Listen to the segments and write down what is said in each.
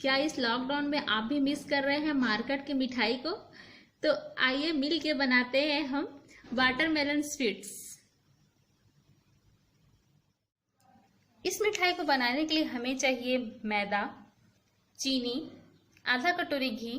क्या इस लॉकडाउन में आप भी मिस कर रहे हैं मार्केट की मिठाई को? तो आइए मिल के बनाते हैं हम वाटरमेलन स्वीट्स। इस मिठाई को बनाने के लिए हमें चाहिए मैदा, चीनी, आधा कटोरी घी,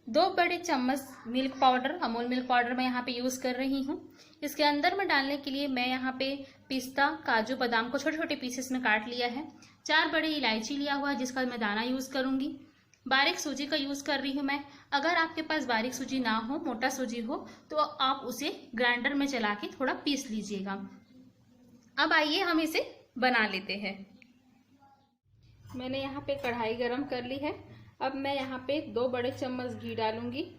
2 बड़े चम्मच milk powder, Amul milk powder मैं यहाँ पे यूज कर रही हूँ। इसके अंदर में डालने के लिए मैं यहाँ पे पिस्ता, काजू, बादाम को छोटे छोटे पीसेस में काट लिया है। 4 बड़ी इलायची लिया हुआ है जिसका मैं दाना यूज करूंगी। बारीक सूजी का यूज कर रही हूँ मैं। अगर आपके पास बारीक सूजी ना हो, मोटा सूजी हो, तो आप उसे ग्राइंडर में चला के थोड़ा पीस लीजिएगा। अब आइए हम इसे बना लेते हैं। मैंने यहाँ पे कढ़ाई गरम कर ली है। अब मैं यहाँ पे 2 बड़े चम्मच घी डालूंगी।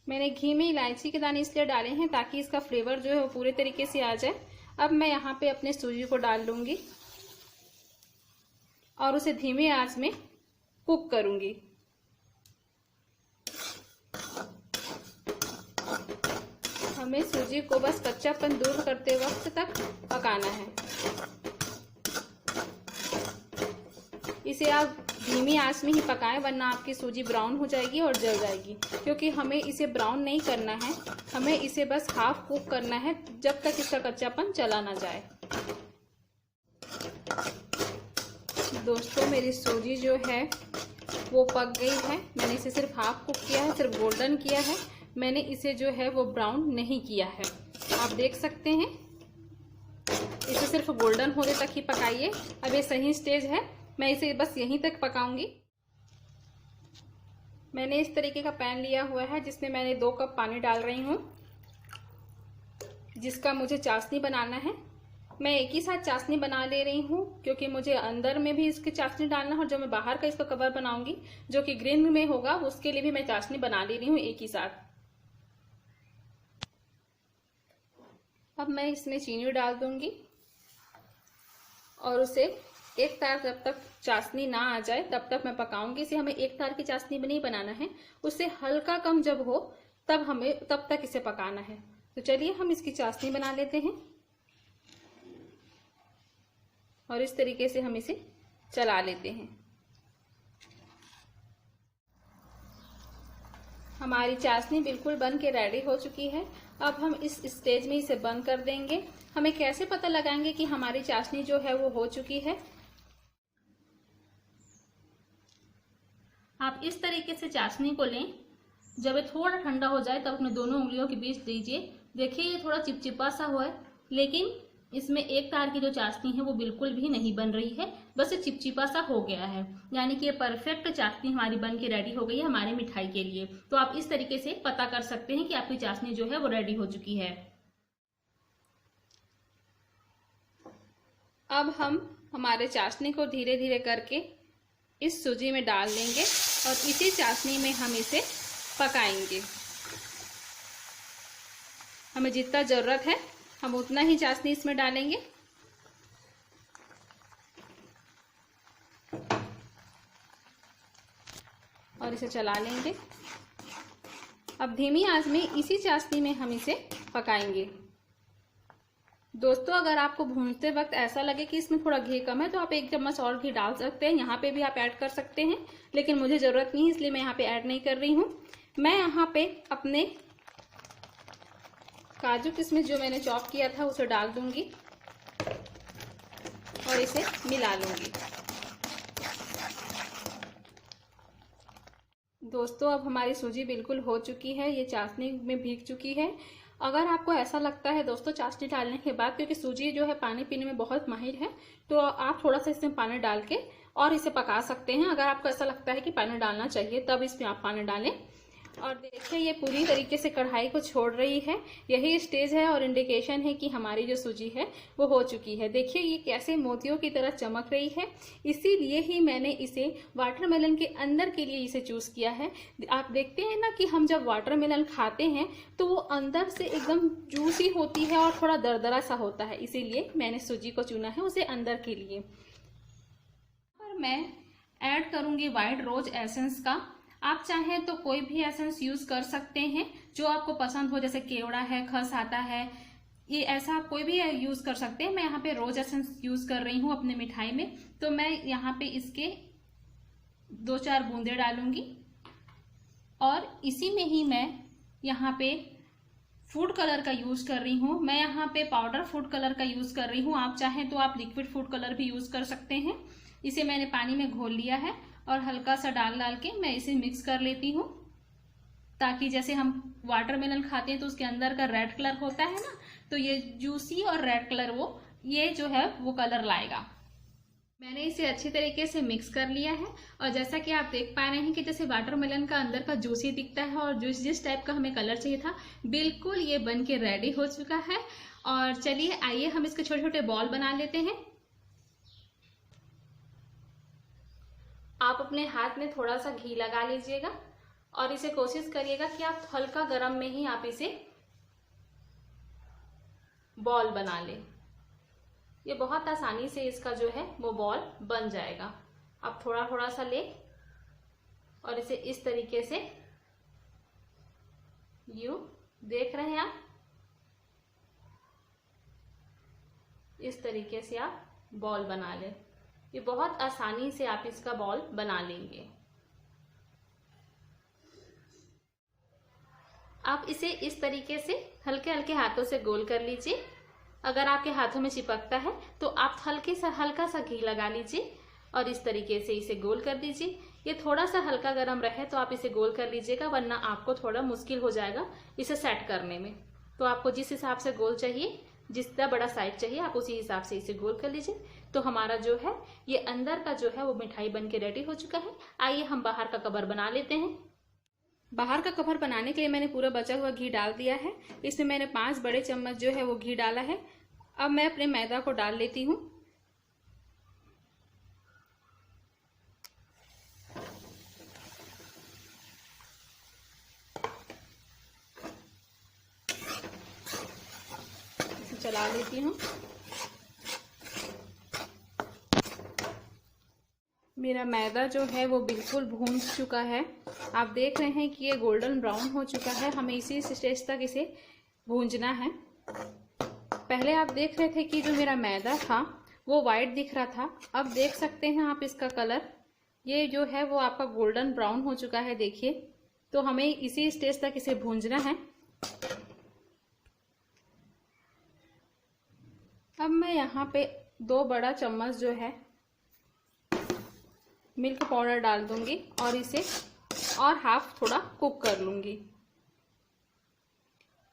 मैंने घी में इलायची के दाने इसलिए डाले हैं ताकि इसका फ्लेवर जो है वो पूरे तरीके से आ जाए। अब मैं यहाँ पे अपने सूजी को डाल लूंगी और उसे धीमे आंच में कुक करूंगी। हमें सूजी को बस कच्चापन दूर करते वक्त तक पकाना है। इसे आप धीमी आंच में ही पकाएं, वरना आपकी सूजी ब्राउन हो जाएगी और जल जाएगी। क्योंकि हमें इसे ब्राउन नहीं करना है, हमें इसे बस हाफ कुक करना है जब तक इसका कच्चापन चला ना जाए। दोस्तों, मेरी सूजी जो है वो पक गई है। मैंने इसे सिर्फ हाफ कुक किया है, सिर्फ गोल्डन किया है। मैंने इसे जो है वो ब्राउन नहीं किया है। आप देख सकते हैं, इसे सिर्फ गोल्डन होने तक ही पकाइए। अब ये सही स्टेज है, मैं इसे बस यहीं तक पकाऊंगी। मैंने इस तरीके का पैन लिया हुआ है जिसमें मैंने 2 कप पानी डाल रही हूँ, जिसका मुझे चाशनी बनाना है। मैं एक ही साथ चाशनी बना ले रही हूँ क्योंकि मुझे अंदर में भी इसकी चाशनी डालना है और जो मैं बाहर का इसका कवर बनाऊंगी जो कि ग्रीन में होगा उसके लिए भी मैं चाशनी बना ले रही हूँ एक ही साथ। अब मैं इसमें चीनी डाल दूंगी और उसे एक तार जब तक चाशनी ना आ जाए तब तक मैं पकाऊंगी। इसे हमें एक तार की चाशनी नहीं बनाना है, उससे हल्का कम जब हो तब तक इसे पकाना है। तो चलिए हम इसकी चाशनी बना लेते हैं और इस तरीके से हम इसे चला लेते हैं। हमारी चाशनी बिल्कुल बन के रेडी हो चुकी है। अब हम इस स्टेज में इसे बंद कर देंगे। हमें कैसे पता लगाएंगे कि हमारी चाशनी जो है वो हो चुकी है? आप इस तरीके से चाशनी को लें, जब ये थोड़ा ठंडा हो जाए तब अपने दोनों उंगलियों के बीच दीजिए। देखिए ये थोड़ा चिपचिपा सा हुआ है, लेकिन इसमें एक तार की जो चाशनी है वो बिल्कुल भी नहीं बन रही है, बस ये चिपचिपा सा हो गया है। यानी कि ये परफेक्ट चाशनी हमारी बन के रेडी हो गई है हमारी मिठाई के लिए। तो आप इस तरीके से पता कर सकते हैं कि आपकी चाशनी जो है वो रेडी हो चुकी है। अब हम हमारे चाशनी को धीरे धीरे करके इस सूजी में डाल देंगे और इसी चाशनी में हम इसे पकाएंगे। हमें जितना जरूरत है हम उतना ही चाशनी इसमें डालेंगे। और इसे चला लेंगे। अब धीमी आंच में इसी चाशनी में हम इसे पकाएंगे। दोस्तों, अगर आपको भूनते वक्त ऐसा लगे कि इसमें थोड़ा घी कम है तो आप 1 चम्मच और घी डाल सकते हैं। यहाँ पे भी आप ऐड कर सकते हैं, लेकिन मुझे जरूरत नहीं है इसलिए मैं यहाँ पे ऐड नहीं कर रही हूँ। मैं यहाँ पे अपने काजू किशमिश जो मैंने चॉप किया था उसे डाल दूंगी और इसे मिला लूंगी। दोस्तों, अब हमारी सूजी बिल्कुल हो चुकी है, ये चाशनी में भीग चुकी है। अगर आपको ऐसा लगता है दोस्तों चाशनी डालने के बाद, क्योंकि सूजी जो है पानी पीने में बहुत माहिर है, तो आप थोड़ा सा इसमें पानी डाल के और इसे पका सकते हैं। अगर आपको ऐसा लगता है कि पानी डालना चाहिए तब इसमें आप पानी डालें। और देखिए ये पूरी तरीके से कढ़ाई को छोड़ रही है। यही स्टेज है और इंडिकेशन है कि हमारी जो सूजी है वो हो चुकी है। देखिए ये कैसे मोतियों की तरह चमक रही है। इसीलिए ही मैंने इसे वाटरमेलन के अंदर के लिए इसे चूज किया है। आप देखते हैं ना कि हम जब वाटरमेलन खाते हैं तो वो अंदर से एकदम जूसी होती है और थोड़ा दरदरा सा होता है, इसीलिए मैंने सूजी को चुना है उसे अंदर के लिए। और मैं ऐड करूंगी व्हाइट रोज एसेंस का। आप चाहें तो कोई भी एसेंस यूज कर सकते हैं जो आपको पसंद हो, जैसे केवड़ा है, खस आता है, ये ऐसा आप कोई भी यूज कर सकते हैं। मैं यहाँ पे रोज एसेंस यूज कर रही हूँ अपने मिठाई में, तो मैं यहाँ पे इसके 2-4 बूंदे डालूंगी और इसी में ही मैं यहाँ पे फूड कलर का यूज कर रही हूँ। मैं यहाँ पे पाउडर फूड कलर का यूज कर रही हूँ, आप चाहें तो आप लिक्विड फूड कलर भी यूज कर सकते हैं। इसे मैंने पानी में घोल लिया है और हल्का सा डाल के मैं इसे मिक्स कर लेती हूँ, ताकि जैसे हम वाटरमेलन खाते हैं तो उसके अंदर का रेड कलर होता है ना, तो ये जूसी और रेड कलर ये जो है वो कलर लाएगा। मैंने इसे अच्छी तरीके से मिक्स कर लिया है और जैसा कि आप देख पा रहे हैं कि जैसे वाटरमेलन का अंदर का जूसी दिखता है और जिस टाइप का हमें कलर चाहिए था, बिल्कुल ये बन के रेडी हो चुका है। और चलिए आइए हम इसके छोटे छोटे बॉल बना लेते हैं। आप अपने हाथ में थोड़ा सा घी लगा लीजिएगा और इसे कोशिश करिएगा कि आप हल्का गरम में ही आप इसे बॉल बना लें। ये बहुत आसानी से इसका जो है वो बॉल बन जाएगा। आप थोड़ा थोड़ा सा ले और इसे इस तरीके से यूं देख रहे हैं आप, इस तरीके से आप बॉल बना लें। ये बहुत आसानी से आप इसका बॉल बना लेंगे। आप इसे इस तरीके से हल्के हल्के हाथों से गोल कर लीजिए। अगर आपके हाथों में चिपकता है तो आप हल्का सा घी लगा लीजिए और इस तरीके से इसे गोल कर दीजिए। ये थोड़ा सा हल्का गर्म रहे तो आप इसे गोल कर लीजिएगा, वरना आपको थोड़ा मुश्किल हो जाएगा इसे सेट करने में। तो आपको जिस हिसाब से गोल चाहिए, जितना बड़ा साइज चाहिए, आप उसी हिसाब से इसे गोल कर लीजिए। तो हमारा जो है ये अंदर का जो है वो मिठाई बन के रेडी हो चुका है। आइए हम बाहर का कवर बना लेते हैं। बाहर का कवर बनाने के लिए मैंने पूरा बचा हुआ घी डाल दिया है। इसमें मैंने 5 बड़े चम्मच जो है वो घी डाला है। अब मैं अपने मैदा को डाल लेती हूँ। इसे चला लेती हूँ। मेरा मैदा जो है वो बिल्कुल भून चुका है। आप देख रहे हैं कि ये गोल्डन ब्राउन हो चुका है। हमें इसी स्टेज तक इसे भूंजना है। पहले आप देख रहे थे कि जो मेरा मैदा था वो वाइट दिख रहा था। अब देख सकते हैं आप इसका कलर, ये जो है वो आपका गोल्डन ब्राउन हो चुका है। देखिए, तो हमें इसी स्टेज तक इसे भूंजना है। अब मैं यहाँ पे 2 बड़ा चम्मच जो है मिल्क पाउडर डाल दूंगी और इसे और हाफ थोड़ा कुक कर लूंगी।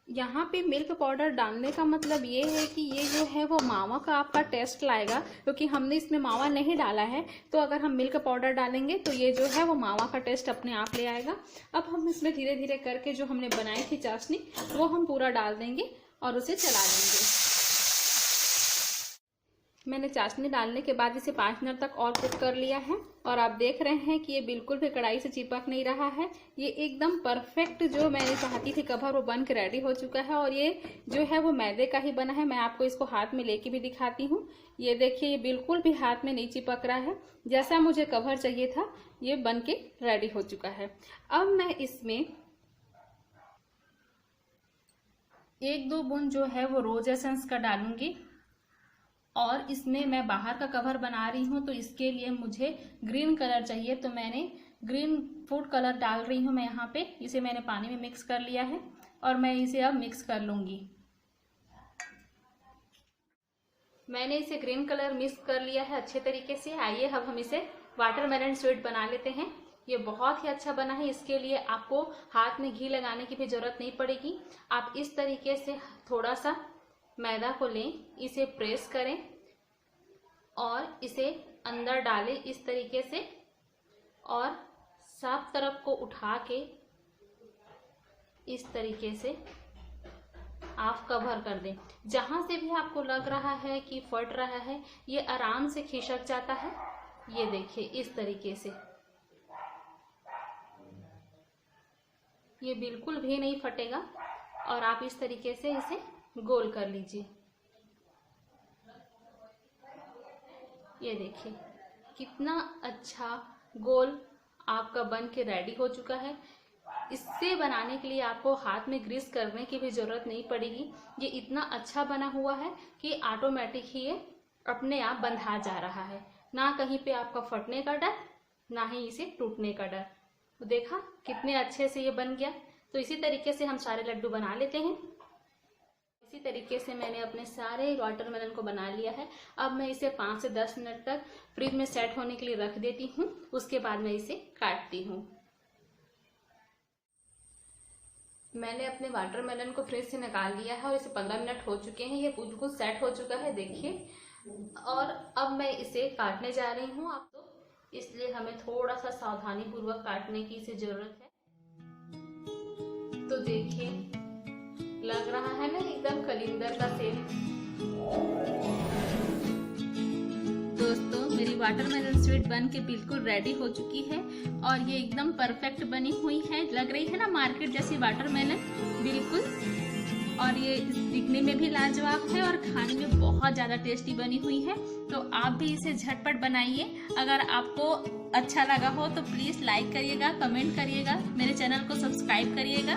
यहाँ पे मिल्क पाउडर डालने का मतलब ये है कि ये जो है वो मावा का आपका टेस्ट लाएगा, क्योंकि हमने इसमें मावा नहीं डाला है। तो अगर हम मिल्क पाउडर डालेंगे तो ये जो है वो मावा का टेस्ट अपने आप ले आएगा। अब हम इसमें धीरे धीरे करके जो हमने बनाई थी चाशनी, वो हम पूरा डाल देंगे और उसे चला देंगे। मैंने चाशनी डालने के बाद इसे 5 मिनट तक और कुक कर लिया है और आप देख रहे हैं कि ये बिल्कुल भी कढ़ाई से चिपक नहीं रहा है। ये एकदम परफेक्ट जो मैंने चाहती थी कवर वो बन के रेडी हो चुका है। और ये जो है वो मैदे का ही बना है। मैं आपको इसको हाथ में लेके भी दिखाती हूँ। ये देखिए, ये बिल्कुल भी हाथ में नहीं चिपक रहा है। जैसा मुझे कवर चाहिए था ये बन के रेडी हो चुका है। अब मैं इसमें 1-2 बूंद जो है वो रोज एसेंस का डालूंगी और इसमें मैं बाहर का कवर बना रही हूँ तो इसके लिए मुझे ग्रीन कलर चाहिए। तो मैंने ग्रीन फूड कलर डाल रही हूँ मैं यहाँ पे। इसे मैंने पानी में मिक्स कर लिया है और मैं इसे अब मिक्स कर लूँगी। मैंने इसे ग्रीन कलर मिक्स कर लिया है अच्छे तरीके से। आइए अब हम इसे वाटरमेलन स्वीट बना लेते हैं। ये बहुत ही अच्छा बना है। इसके लिए आपको हाथ में घी लगाने की भी ज़रूरत नहीं पड़ेगी। आप इस तरीके से थोड़ा सा मैदा को लें, इसे प्रेस करें और इसे अंदर डालें इस तरीके से और साफ तरफ को उठा के इस तरीके से आप कवर कर दें। जहां से भी आपको लग रहा है कि फट रहा है, ये आराम से खिसक जाता है। ये देखिए, इस तरीके से ये बिल्कुल भी नहीं फटेगा और आप इस तरीके से इसे गोल कर लीजिए। ये देखिए कितना अच्छा गोल आपका बन के रेडी हो चुका है। इससे बनाने के लिए आपको हाथ में ग्रीस करने की भी जरूरत नहीं पड़ेगी। ये इतना अच्छा बना हुआ है कि ऑटोमेटिक ही ये अपने आप बंधा जा रहा है, ना कहीं पे आपका फटने का डर, ना ही इसे टूटने का डर। तो देखा कितने अच्छे से ये बन गया। तो इसी तरीके से हम सारे लड्डू बना लेते हैं। इसी तरीके से मैंने अपने सारे वाटरमेलन को बना लिया है। अब मैं इसे 5 से 10 मिनट तक फ्रिज में सेट होने के लिए रख देती हूँ। उसके बाद मैं इसे काटती हूँ। मैंने अपने वाटरमेलन को फ्रिज से निकाल लिया है और इसे 15 मिनट हो चुके हैं। ये बिल्कुल सेट हो चुका है, देखिए। और अब मैं इसे काटने जा रही हूँ। अब तो इसलिए हमें थोड़ा सा सावधानी पूर्वक काटने की इसे जरूरत है। तो देखिए, लग रहा है ना एकदम कलिंदर का सेब। दोस्तों, मेरी वाटरमेलन स्वीट बन के बिल्कुल रेडी हो चुकी है और ये एकदम परफेक्ट बनी हुई है। लग रही है ना मार्केट जैसी वाटरमेलन, बिल्कुल। और ये दिखने में भी लाजवाब है और खाने में बहुत ज़्यादा टेस्टी बनी हुई है। तो आप भी इसे झटपट बनाइए। अगर आपको अच्छा लगा हो तो प्लीज़ लाइक करिएगा, कमेंट करिएगा, मेरे चैनल को सब्सक्राइब करिएगा।